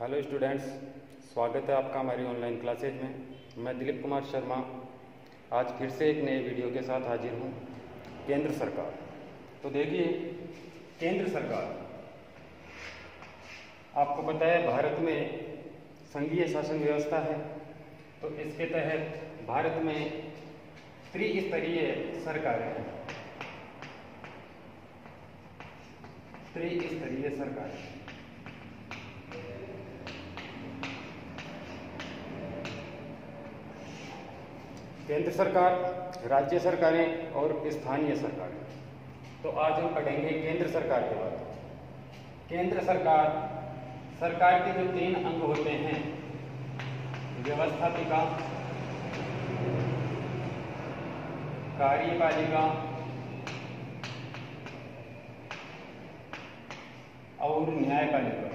Hello students, स्वागत है आपका हमारी ऑनलाइन क्लासेज में। मैं दिलीप कुमार शर्मा आज फिर से एक नए वीडियो के साथ हाजिर हूँ। केंद्र सरकार, तो देखिए, केंद्र सरकार आपको पता है भारत में संघीय शासन व्यवस्था है। तो इसके तहत भारत में त्रिस्तरीय सरकारें हैं। त्रिस्तरीय सरकारें, केंद्र सरकार, राज्य सरकारें और स्थानीय सरकारें। तो आज हम पढ़ेंगे केंद्र सरकार के बारे में। केंद्र सरकार, सरकार के जो 3 अंग होते हैं, व्यवस्थापिका, कार्यपालिका और न्यायपालिका।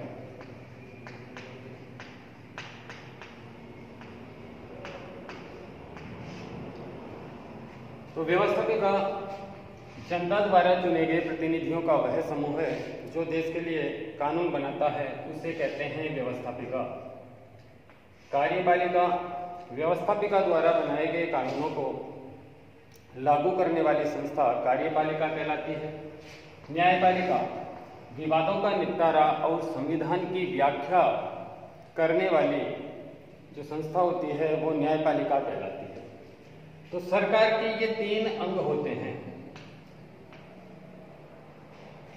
तो व्यवस्थापिका जनता द्वारा चुने गए प्रतिनिधियों का वह समूह है जो देश के लिए कानून बनाता है, उसे कहते हैं व्यवस्थापिका। कार्यपालिका, व्यवस्थापिका द्वारा बनाए गए कानूनों को लागू करने वाली संस्था कार्यपालिका कहलाती है। न्यायपालिका, विवादों का निपटारा और संविधान की व्याख्या करने वाली जो संस्था होती है वो न्यायपालिका कहलाती है। तो सरकार के ये 3 अंग होते हैं।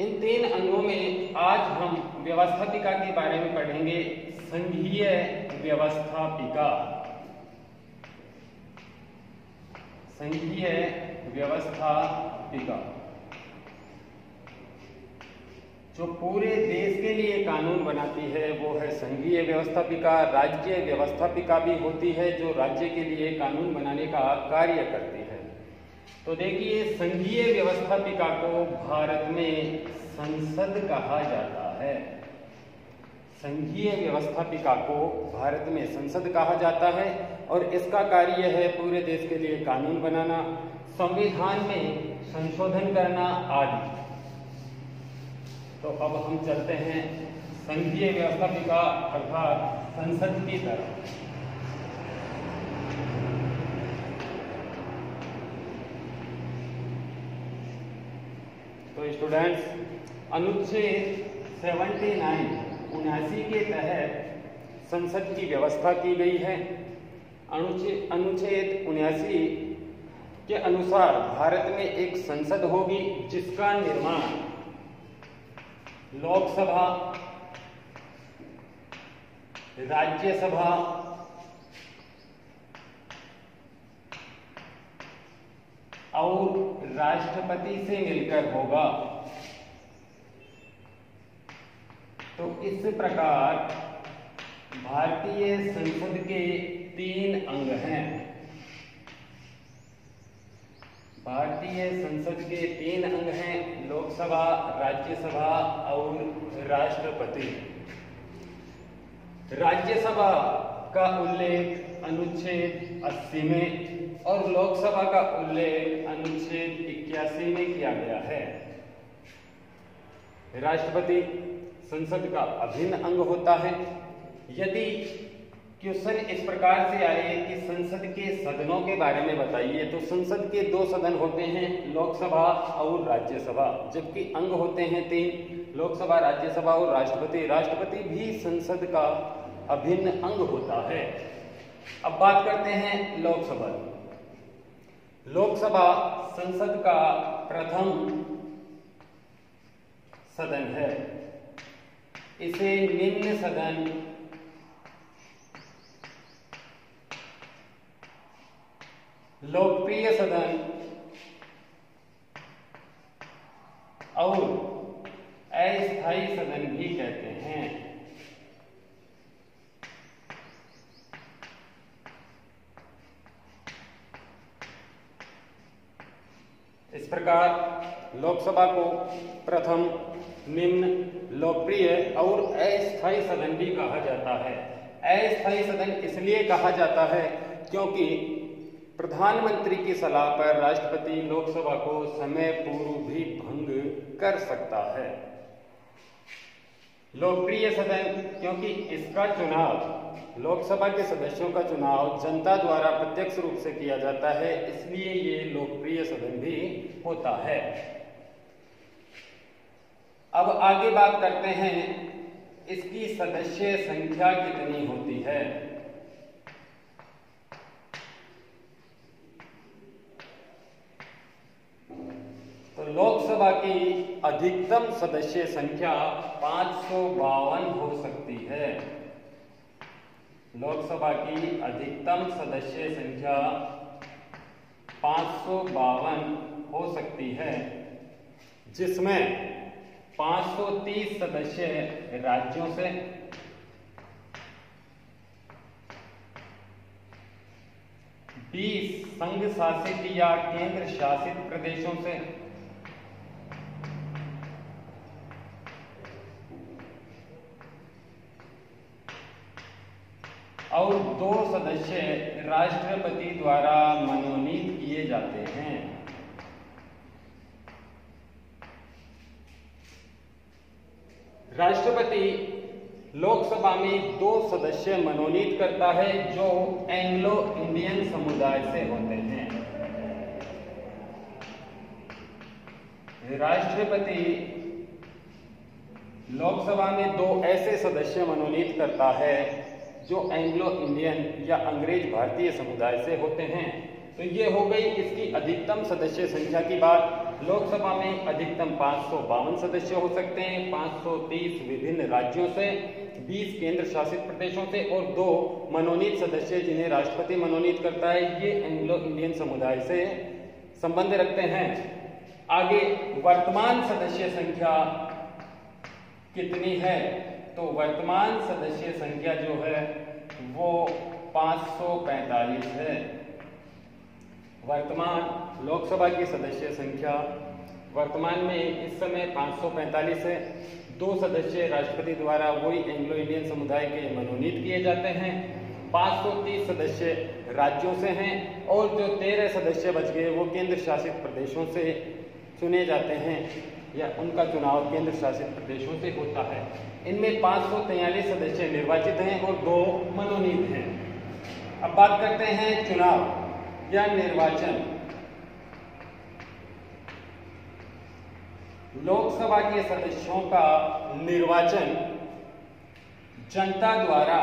इन 3 अंगों में आज हम व्यवस्थापिका के बारे में पढ़ेंगे। संघीय व्यवस्थापिका, संघीय व्यवस्थापिका जो पूरे देश के लिए कानून बनाती है वो है संघीय व्यवस्थापिका। राज्य व्यवस्थापिका भी होती है जो राज्य के लिए कानून बनाने का कार्य करती है। तो देखिए, संघीय व्यवस्थापिका को भारत में संसद कहा जाता है। संघीय व्यवस्थापिका को भारत में संसद कहा जाता है और इसका कार्य है पूरे देश के लिए कानून बनाना, संविधान में संशोधन करना आदि। तो अब हम चलते हैं संघीय व्यवस्थापिका अर्थात संसद की तरफ। तो स्टूडेंट्स, अनुच्छेद 79 के तहत संसद की व्यवस्था की गई है। अनुच्छेद 79 के अनुसार भारत में एक संसद होगी जिसका निर्माण लोकसभा, राज्यसभा और राष्ट्रपति से मिलकर होगा। तो इस प्रकार भारतीय संसद के 3 अंग हैं। भारतीय संसद के 3 अंग हैं, लोकसभा, राज्यसभा और राष्ट्रपति। राज्यसभा का उल्लेख अनुच्छेद 80 में और लोकसभा का उल्लेख अनुच्छेद 81 में किया गया है। राष्ट्रपति संसद का अभिन्न अंग होता है। यदि क्वेश्चन इस प्रकार से आए कि संसद के सदनों के बारे में बताइए, तो संसद के 2 सदन होते हैं, लोकसभा और राज्यसभा, जबकि अंग होते हैं 3, लोकसभा, राज्यसभा और राष्ट्रपति। राष्ट्रपति भी संसद का अभिन्न अंग होता है। अब बात करते हैं लोकसभा। लोकसभा संसद का प्रथम सदन है। इसे निम्न सदन लोकप्रिय सदन और अस्थायी सदन भी कहते हैं। इस प्रकार लोकसभा को प्रथम, निम्न, लोकप्रिय और अस्थायी सदन भी कहा जाता है। अस्थायी सदन इसलिए कहा जाता है क्योंकि प्रधानमंत्री की सलाह पर राष्ट्रपति लोकसभा को समय पूर्व भी भंग कर सकता है। लोकप्रिय सदन, क्योंकि इसका चुनाव, लोकसभा के सदस्यों का चुनाव जनता द्वारा प्रत्यक्ष रूप से किया जाता है, इसलिए ये लोकप्रिय सदन भी होता है। अब आगे बात करते हैं इसकी सदस्य संख्या कितनी होती है। तो लोकसभा की अधिकतम सदस्य संख्या 552 हो सकती है। लोकसभा की अधिकतम सदस्य संख्या 552 हो सकती है, जिसमें 530 सदस्य राज्यों से, 20 संघ शासित या केंद्र शासित प्रदेशों से, और 2 सदस्य राष्ट्रपति द्वारा मनोनीत किए जाते हैं। राष्ट्रपति लोकसभा में 2 सदस्य मनोनीत करता है जो एंग्लो इंडियन समुदाय से होते हैं। राष्ट्रपति लोकसभा में 2 ऐसे सदस्य मनोनीत करता है जो एंग्लो इंडियन या अंग्रेज भारतीय समुदाय से होते हैं। तो ये हो गई इसकी अधिकतम सदस्य संख्या की बात। लोकसभा में अधिकतम 552 सदस्य हो सकते हैं, 530 विभिन्न राज्यों से, 20 केंद्र शासित प्रदेशों से और 2 मनोनीत सदस्य जिन्हें राष्ट्रपति मनोनीत करता है, ये एंग्लो इंडियन समुदाय से संबंध रखते हैं। आगे वर्तमान सदस्य संख्या कितनी है, तो वर्तमान सदस्य संख्या जो है वो 545 है। वर्तमान लोकसभा की सदस्य संख्या वर्तमान में इस समय 545 है। 2 सदस्य राष्ट्रपति द्वारा वही एंग्लो इंडियन समुदाय के मनोनीत किए जाते हैं। 530 सदस्य राज्यों से हैं और जो 13 सदस्य बच गए वो केंद्र शासित प्रदेशों से चुने जाते हैं या उनका चुनाव केंद्र शासित प्रदेशों से होता है। इनमें 543 सदस्य निर्वाचित हैं और 2 मनोनीत हैं। अब बात करते हैं चुनाव या निर्वाचन। लोकसभा के सदस्यों का निर्वाचन जनता द्वारा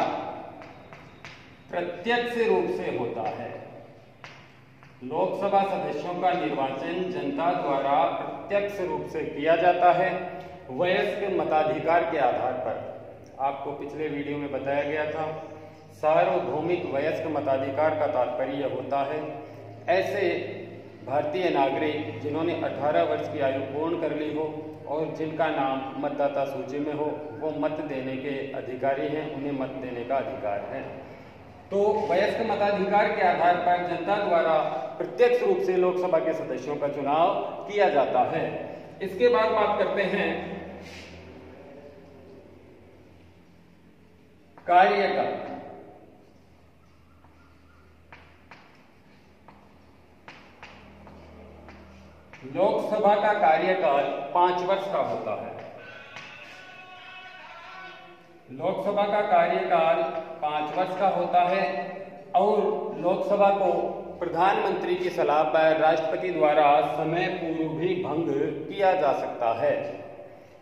प्रत्यक्ष रूप से होता है। लोकसभा सदस्यों का निर्वाचन जनता द्वारा प्रत्यक्ष रूप से किया जाता है वयस्क मताधिकार के आधार पर। आपको पिछले वीडियो में बताया गया था, सार्वभौमिक वयस्क मताधिकार का तात्पर्य होता है ऐसे भारतीय नागरिक जिन्होंने 18 वर्ष की आयु पूर्ण कर ली हो और जिनका नाम मतदाता सूची में हो, वो मत देने के अधिकारी हैं, उन्हें मत देने का अधिकार है। तो वयस्क मताधिकार के आधार पर जनता द्वारा प्रत्यक्ष रूप से लोकसभा के सदस्यों का चुनाव किया जाता है। इसके बाद बात करते हैं कार्यकाल। लोकसभा का कार्यकाल 5 वर्ष का होता है। लोकसभा का कार्यकाल 5 वर्ष का होता है और लोकसभा को प्रधानमंत्री की सलाह पर राष्ट्रपति द्वारा समय पूर्व भी भंग किया जा सकता है।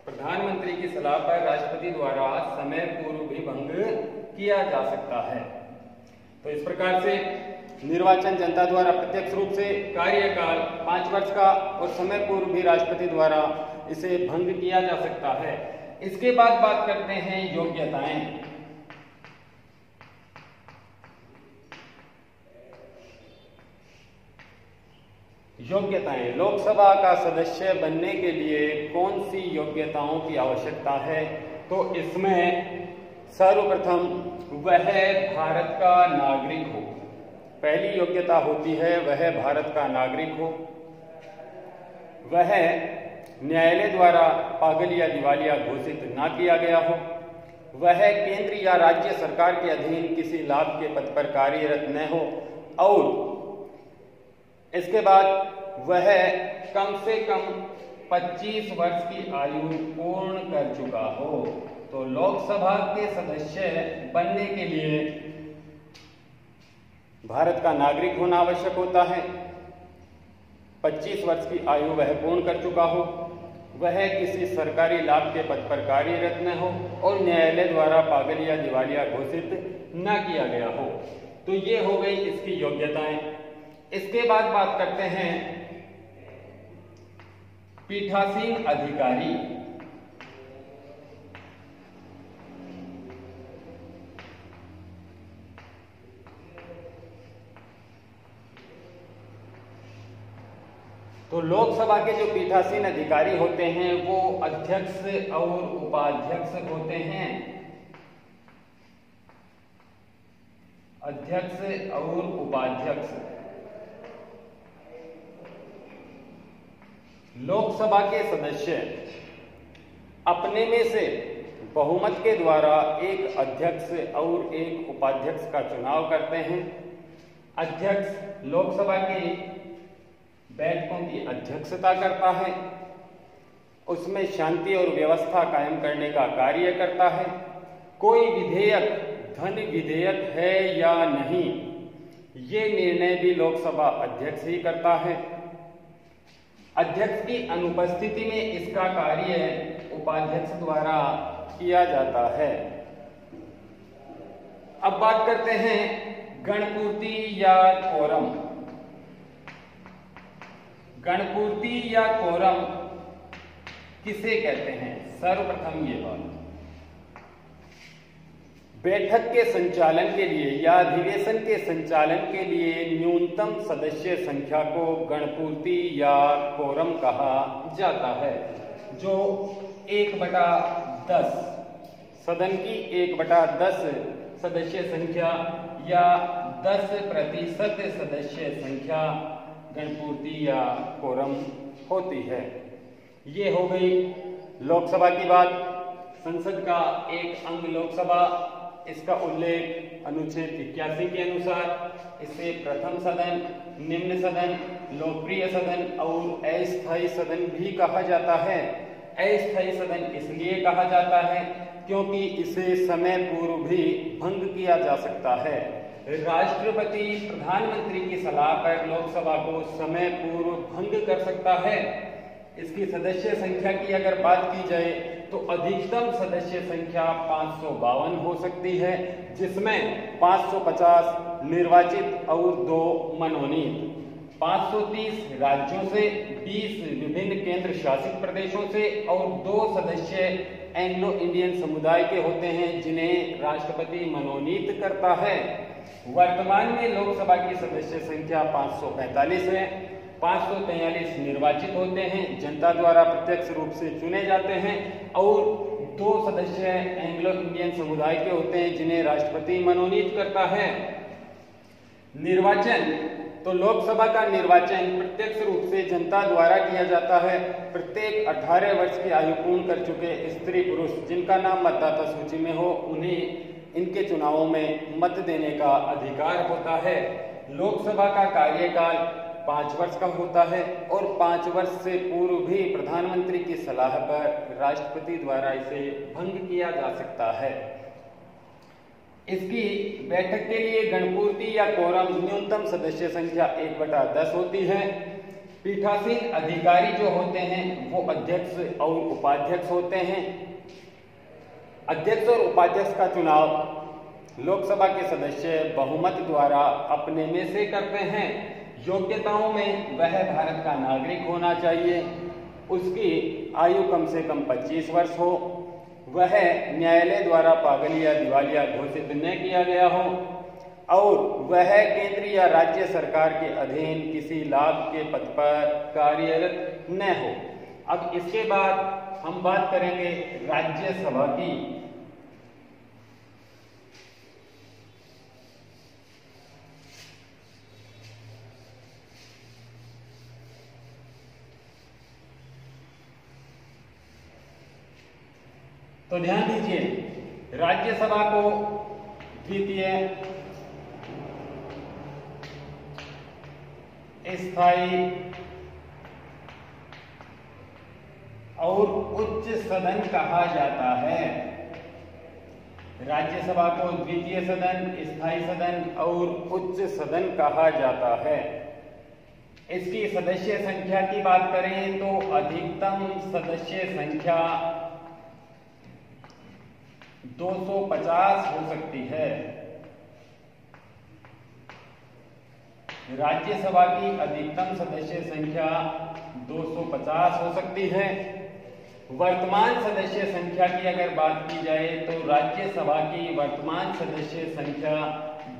प्रधानमंत्री की सलाह पर राष्ट्रपति द्वारा समय पूर्व भी भंग किया जा सकता है। तो इस प्रकार से निर्वाचन जनता द्वारा प्रत्यक्ष रूप से, कार्यकाल 5 वर्ष का और समय पूर्व भी राष्ट्रपति द्वारा इसे भंग किया जा सकता है। इसके बाद बात करते हैं योग्यताएं। योग्यताएं, लोकसभा का सदस्य बनने के लिए कौन सी योग्यताओं की आवश्यकता है, तो इसमें सर्वप्रथम वह भारत का नागरिक हो। पहली योग्यता होती है वह भारत का नागरिक हो, वह न्यायालय द्वारा पागल या दिवालिया घोषित ना किया गया हो, वह केंद्र या राज्य सरकार के अधीन किसी लाभ के पद पर कार्यरत न हो और इसके बाद वह कम से कम 25 वर्ष की आयु पूर्ण कर चुका हो। तो लोकसभा के सदस्य बनने के लिए भारत का नागरिक होना आवश्यक होता है, 25 वर्ष की आयु वह पूर्ण कर चुका हो, वह किसी सरकारी लाभ के पद पर कार्यरत न हो और न्यायालय द्वारा पागल या दिवालिया घोषित न किया गया हो। तो ये हो गई इसकी योग्यताएं। इसके बाद बात करते हैं पीठासीन अधिकारी। तो लोकसभा के जो पीठासीन अधिकारी होते हैं वो अध्यक्ष और उपाध्यक्ष होते हैं। अध्यक्ष और उपाध्यक्ष। लोकसभा के सदस्य अपने में से बहुमत के द्वारा एक अध्यक्ष और एक उपाध्यक्ष का चुनाव करते हैं। अध्यक्ष लोकसभा की बैठकों की अध्यक्षता करता है, उसमें शांति और व्यवस्था कायम करने का कार्य करता है। कोई विधेयक धन विधेयक है या नहीं, ये निर्णय भी लोकसभा अध्यक्ष ही करता है। अध्यक्ष की अनुपस्थिति में इसका कार्य उपाध्यक्ष द्वारा किया जाता है। अब बात करते हैं गणपूर्ति या कोरम। गणपूर्ति या कोरम किसे कहते हैं? सर्वप्रथम ये बात, बैठक के संचालन के लिए या अधिवेशन के संचालन के लिए न्यूनतम सदस्य संख्या को गणपूर्ति या कोरम कहा जाता है, जो 1/10 सदन की 1/10 सदस्य संख्या या 10% सदस्य संख्या गणपूर्ति या कोरम होती है। ये हो गई लोकसभा की बात। संसद का एक अंग लोकसभा, इसका उल्लेख अनुच्छेद 81 के अनुसार इसे प्रथम सदन, निम्न सदन, लोकप्रिय सदन और अस्थायी सदन भी कहा जाता है। अस्थायी सदन इसलिए कहा जाता है क्योंकि इसे समय पूर्व भी भंग किया जा सकता है। राष्ट्रपति प्रधानमंत्री की सलाह पर लोकसभा को समय पूर्व भंग कर सकता है। इसकी सदस्य संख्या की अगर बात की जाए तो अधिकतम सदस्य संख्या 552 हो सकती है, जिसमें 550 निर्वाचित और 2 मनोनीत। 530 राज्यों से, 20 विभिन्न केंद्र शासित प्रदेशों से और 2 सदस्य एंग्लो इंडियन समुदाय के होते हैं जिन्हें राष्ट्रपति मनोनीत करता है। वर्तमान में लोकसभा की सदस्य संख्या 545 है। 543 निर्वाचित होते हैं, जनता द्वारा प्रत्यक्ष रूप से चुने जाते हैं और 2 सदस्य एंग्लो इंडियन समुदाय के होते हैं जिन्हें राष्ट्रपति मनोनीत करता है। निर्वाचन, तो लोकसभा का निर्वाचन प्रत्यक्ष रूप से जनता द्वारा किया जाता है। प्रत्येक 18 वर्ष की आयु पूर्ण कर चुके स्त्री पुरुष जिनका नाम मतदाता सूची में हो उन्हें इनके चुनावों में मत देने का अधिकार होता है। लोकसभा का कार्यकाल 5 वर्ष का होता है और 5 वर्ष से पूर्व भी प्रधानमंत्री की सलाह पर राष्ट्रपति द्वारा इसे भंग किया जा सकता है। इसकी बैठक के लिए गणपूर्ति या कोरम न्यूनतम सदस्य संख्या 1/10 होती है। पीठासीन अधिकारी जो होते हैं वो अध्यक्ष और उपाध्यक्ष होते हैं। अध्यक्ष और उपाध्यक्ष का चुनाव लोकसभा के सदस्य बहुमत द्वारा अपने में से करते हैं। योग्यताओं में वह भारत का नागरिक होना चाहिए, उसकी आयु कम से कम 25 वर्ष हो, वह न्यायालय द्वारा पागल या दिवालिया घोषित न किया गया हो और वह केंद्र या राज्य सरकार के अधीन किसी लाभ के पद पर कार्यरत न हो। अब इसके बाद हम बात करेंगे राज्यसभा की। तो ध्यान दीजिए, राज्यसभा को द्वितीय, स्थायी और उच्च सदन कहा जाता है। राज्यसभा को द्वितीय सदन, स्थायी सदन और उच्च सदन कहा जाता है। इसकी सदस्य संख्या की बात करें तो अधिकतम सदस्य संख्या 250 हो सकती है। राज्यसभा की अधिकतम सदस्य संख्या 250 हो सकती है। वर्तमान सदस्य संख्या की अगर बात की जाए तो राज्यसभा की वर्तमान सदस्य संख्या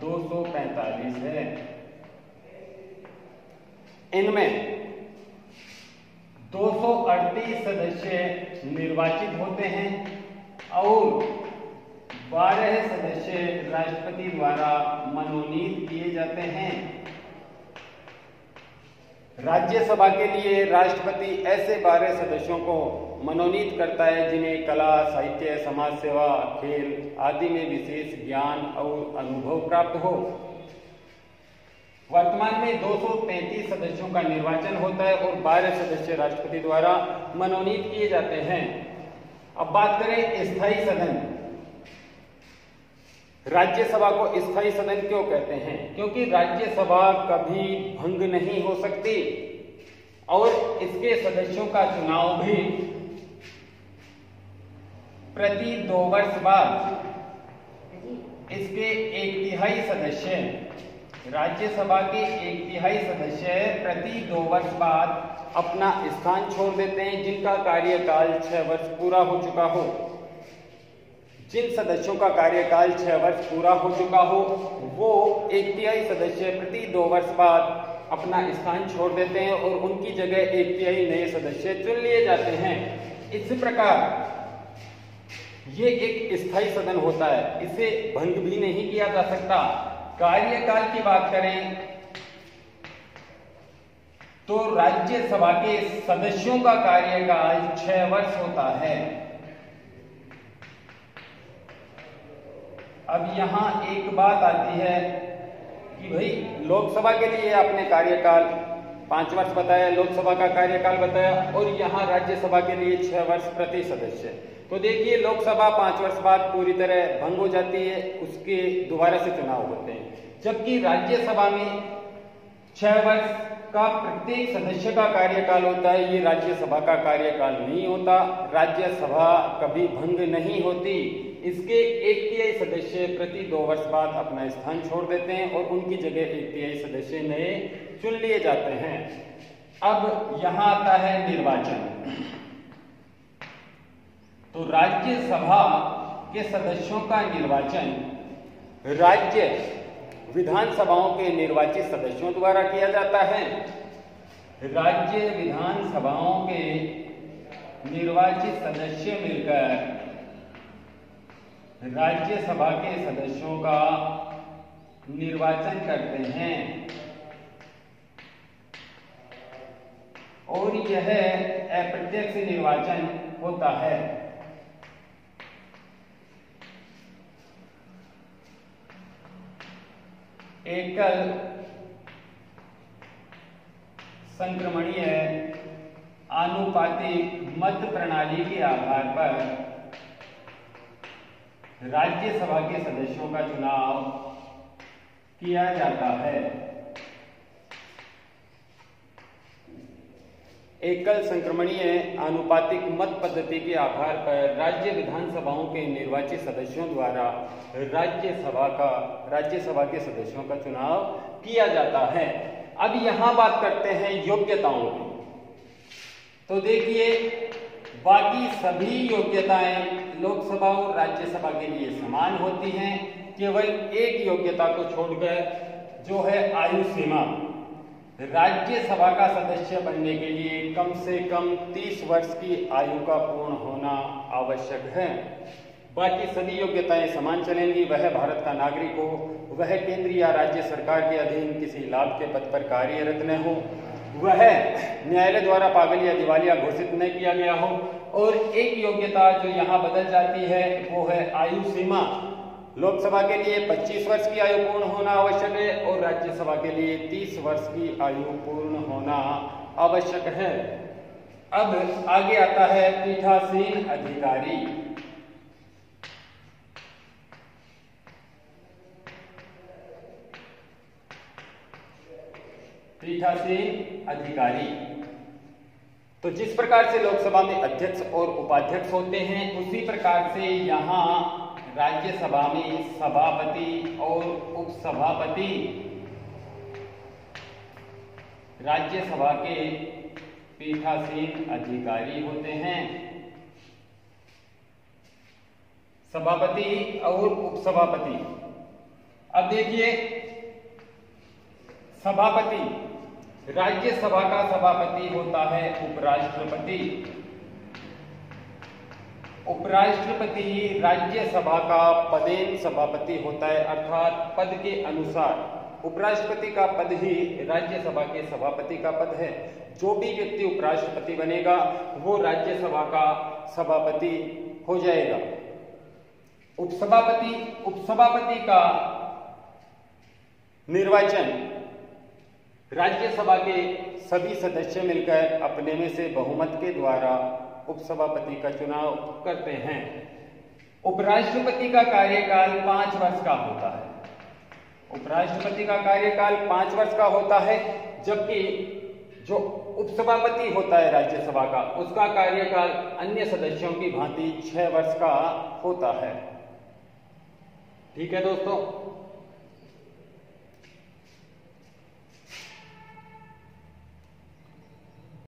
245 है। इनमें 238 सदस्य निर्वाचित होते हैं और 12 सदस्य राष्ट्रपति द्वारा मनोनीत किए जाते हैं। राज्यसभा के लिए राष्ट्रपति ऐसे 12 सदस्यों को मनोनीत करता है जिन्हें कला, साहित्य, समाज सेवा, खेल आदि में विशेष ज्ञान और अनुभव प्राप्त हो। वर्तमान में 233 सदस्यों का निर्वाचन होता है और 12 सदस्य राष्ट्रपति द्वारा मनोनीत किए जाते हैं। अब बात करें स्थायी सदन। राज्यसभा को स्थायी सदन क्यों कहते हैं? क्योंकि राज्यसभा कभी भंग नहीं हो सकती और इसके सदस्यों का चुनाव भी प्रति 2 वर्ष बाद इसके 1/3 सदस्य, राज्यसभा के 1/3 सदस्य प्रति 2 वर्ष बाद अपना स्थान छोड़ देते हैं जिनका कार्यकाल 6 वर्ष पूरा हो चुका हो। जिन सदस्यों का कार्यकाल 6 वर्ष पूरा हो चुका हो वो 1/3 सदस्य प्रति 2 वर्ष बाद अपना स्थान छोड़ देते हैं और उनकी जगह 1/3 नए सदस्य चुन लिए जाते हैं। इस प्रकार ये एक स्थायी सदन होता है, इसे भंग भी नहीं किया जा सकता। कार्यकाल की बात करें तो राज्यसभा के सदस्यों का कार्यकाल 6 वर्ष होता है। अब यहां एक बात आती है कि भाई लोकसभा के लिए आपने कार्यकाल 5 वर्ष बताया, लोकसभा का कार्यकाल बताया और यहां राज्यसभा के लिए 6 वर्ष प्रति सदस्य। तो देखिए लोकसभा 5 वर्ष बाद पूरी तरह भंग हो जाती है, उसके दोबारा से चुनाव होते हैं। जबकि राज्यसभा में 6 वर्ष का प्रत्येक सदस्य का कार्यकाल होता है, ये राज्यसभा का कार्यकाल नहीं होता। राज्यसभा कभी भंग नहीं होती। इसके 1/3 सदस्य प्रति 2 वर्ष बाद अपना स्थान छोड़ देते हैं और उनकी जगह 1/3 सदस्य नए चुन लिए जाते हैं। अब यहां आता है निर्वाचन। तो राज्यसभा के सदस्यों का निर्वाचन राज्य विधानसभाओं के निर्वाचित सदस्यों द्वारा किया जाता है। राज्य विधानसभाओं के निर्वाचित सदस्य मिलकर राज्यसभा के सदस्यों का निर्वाचन करते हैं और यह अप्रत्यक्ष निर्वाचन होता है। एकल संक्रमणीय आनुपातिक मत प्रणाली के आधार पर राज्यसभा के सदस्यों का चुनाव किया जाता है। एकल संक्रमणीय आनुपातिक मत पद्धति के आधार पर राज्य विधानसभाओं के निर्वाचित सदस्यों द्वारा राज्यसभा के सदस्यों का चुनाव किया जाता है। अब यहां बात करते हैं योग्यताओं की। तो देखिए बाकी सभी योग्यताएं लोकसभा और राज्यसभा के लिए समान होती हैं, केवल एक योग्यता को छोड़कर जो है आयु सीमा। राज्यसभा का सदस्य बनने के लिए कम से कम 30 वर्ष की आयु का पूर्ण होना आवश्यक है। बाकी सभी योग्यताएं समान चलेंगी। वह भारत का नागरिक हो, वह केंद्रीय या राज्य सरकार के अधीन किसी लाभ के पद पर कार्यरत न हो, वह न्यायालय द्वारा पागल या दिवालिया घोषित न किया गया हो। और एक योग्यता जो यहाँ बदल जाती है वो है आयु सीमा। लोकसभा के लिए 25 वर्ष की आयु पूर्ण होना आवश्यक है और राज्यसभा के लिए 30 वर्ष की आयु पूर्ण होना आवश्यक है। अब आगे आता है पीठासीन अधिकारी। पीठासीन अधिकारी। तो जिस प्रकार से लोकसभा में अध्यक्ष और उपाध्यक्ष होते हैं, उसी प्रकार से यहाँ राज्यसभा में सभापति और उपसभापति राज्यसभा के पीठासीन अधिकारी होते हैं। सभापति और उपसभापति। अब देखिए, सभापति, राज्यसभा का सभापति होता है उपराष्ट्रपति। उपराष्ट्रपति राज्यसभा का पदेन सभापति होता है, अर्थात पद के अनुसार उपराष्ट्रपति का पद ही राज्यसभा के सभापति का पद है। जो भी व्यक्ति उपराष्ट्रपति बनेगा वो राज्यसभा का सभापति हो जाएगा। उपसभापति का निर्वाचन राज्यसभा के सभी सदस्य मिलकर अपने में से बहुमत के द्वारा उपसभापति का चुनाव करते हैं। उपराष्ट्रपति का कार्यकाल 5 वर्ष का होता है। उपराष्ट्रपति का कार्यकाल 5 वर्ष का होता है, जबकि जो उपसभापति होता है राज्यसभा का, उसका कार्यकाल अन्य सदस्यों की भांति 6 वर्ष का होता है। ठीक है दोस्तों।